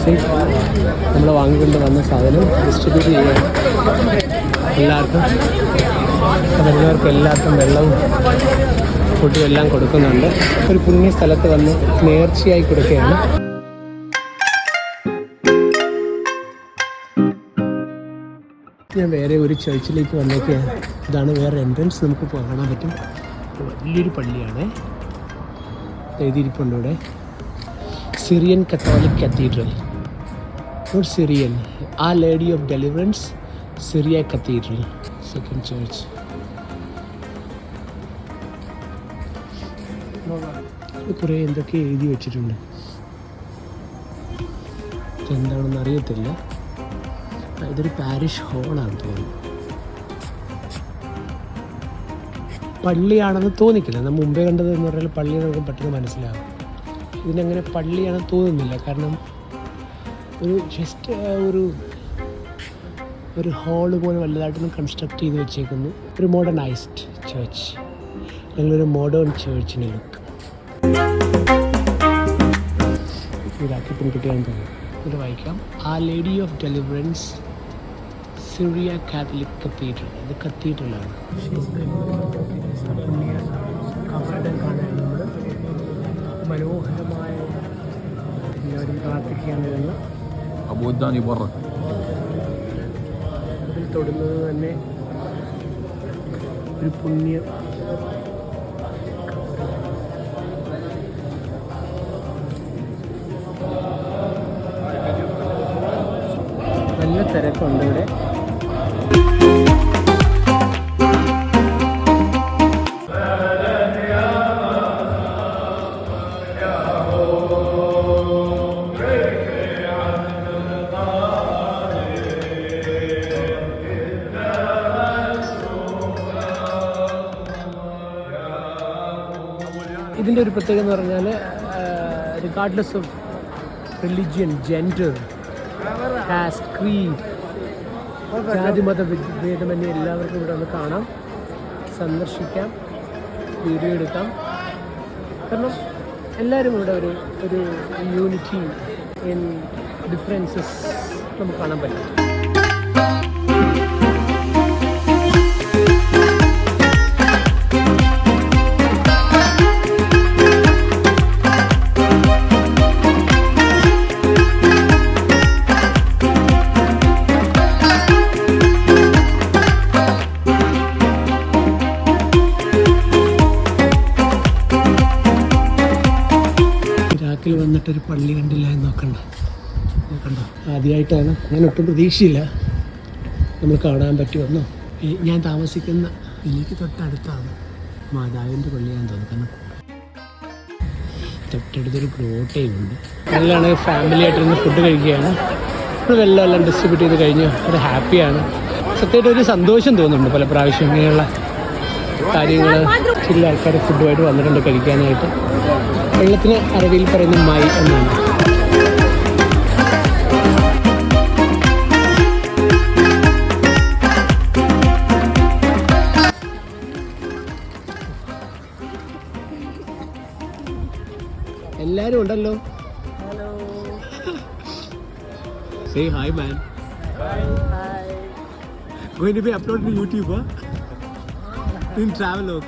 നമ്മൾ വാങ്ങിക്കൊണ്ട് വന്ന സാധനം ഡിസ്ട്രിബ്യൂട്ട് ചെയ്യാൻ എല്ലാവർക്കും വരുന്നവർക്ക് എല്ലാവർക്കും വെള്ളവും ഫുഡും എല്ലാം കൊടുക്കുന്നുണ്ട്. ഒരു പുണ്യ സ്ഥലത്ത് വന്ന് നേർച്ചയായി കൊടുക്കുകയാണ്. ഞാൻ വേറെ ഒരു ചർച്ചിലേക്ക് വന്നേക്കാണ്. ഇതാണ് വേറെ എൻട്രൻസ്. നമുക്ക് കാണാൻ പറ്റും. വലിയൊരു പള്ളിയാണ്. എഴുതിയിരിപ്പുണ്ട് ഇവിടെ Syrian Catholic cathedral. Not Syrian, ആ lady of deliverance Syria cathedral, second church. കുറേ എന്തൊക്കെ എഴുതി വെച്ചിട്ടുണ്ട്. എന്താണെന്ന് അറിയത്തില്ല. ഇതൊരു പാരിഷ് ഹാളാണ് തോന്നുന്നു. പള്ളിയാണെന്ന് തോന്നിക്കില്ല. നമ്മൾ മുമ്പേ കണ്ടത് എന്ന് പറഞ്ഞാൽ പള്ളി നമുക്ക് പെട്ടെന്ന് മനസ്സിലാകും. ഇതിനങ്ങനെ പള്ളിയാണെന്ന് തോന്നുന്നില്ല. കാരണം ഒരു ജസ്റ്റ് ഒരു ഹാള് പോലെ വലുതായിട്ടൊന്നും കൺസ്ട്രക്ട് ചെയ്ത് വെച്ചേക്കുന്നു. ഒരു മോഡേണൈസ്ഡ് ചർച്ച്, അല്ലെങ്കിൽ ഒരു മോഡേൺ ചർച്ചിന് ലുക്ക്. ഇതാക്കി പെൺകുട്ടിയാണെന്ന് തോന്നുന്നു. ഇത് വായിക്കാം. ആ lady of deliverance Syria Catholic cathedral. ഇത് കത്തീഡ്രലാണ്. കവാടം കാണാൻ നമ്മൾ മനോഹരമായ എല്ലാവരും പ്രാർത്ഥിക്കാൻ വരുന്ന അതിൽ തൊടുന്നത് തന്നെ ഒരു പുണ്യം. നല്ല തിരക്കുണ്ട് ഇവിടെ. ഇതിൻ്റെ ഒരു പ്രത്യേകത എന്ന് പറഞ്ഞാൽ regardless of religion, gender, caste, creed, ജാതിമത ഭേദമന്യേ എല്ലാവർക്കും ഇവിടെ ഒന്ന് കാണാം, സന്ദർശിക്കാം, വീഡിയോ എടുക്കാം. കാരണം എല്ലാവരും ഇവിടെ ഒരു യൂണിറ്റി ഇൻ ഡിഫറൻസസ് നമുക്ക് കാണാൻ പറ്റും. ഇറാഖിൽ വന്നിട്ടൊരു പള്ളി കണ്ടില്ല എന്ന് നോക്കണ്ട. ആദ്യമായിട്ടാണ്. ഞാൻ ഒട്ടും പ്രതീക്ഷയില്ല നമ്മൾ കാണാൻ പറ്റുമെന്നോ. ഞാൻ താമസിക്കുന്ന എനിക്ക് തൊട്ടടുത്താണ് മാതാവിൻ്റെ പള്ളിയാണെന്ന് തോന്നുന്നു. കാരണം തൊട്ടടുത്തൊരു ഗ്രോട്ടയുണ്ട്. നല്ലതാണ്. ഫാമിലി ആയിട്ടിരുന്ന് ഫുഡ് കഴിക്കുകയാണ്. ഇപ്പോൾ വെള്ളമെല്ലാം ഡിസ്ട്രിബ്യൂട്ട് ചെയ്ത് കഴിഞ്ഞ് ഒരു ഹാപ്പിയാണ്. സത്യമായിട്ട് ഒരു സന്തോഷം തോന്നുന്നുണ്ട്. പല പ്രാവശ്യം ഇങ്ങനെയുള്ള കാര്യങ്ങൾ ചില ആൾക്കാർ ഫുഡുമായിട്ട് വന്നിട്ടുണ്ട് കഴിക്കാനായിട്ട്. വെള്ളത്തിന് അറബിയിൽ പറയുന്ന മൈ എന്നാണ്. എല്ലാരും ഉണ്ടല്ലോ. Say hi man. Hi. Going to be uploaded to YouTube, huh? In Travelog.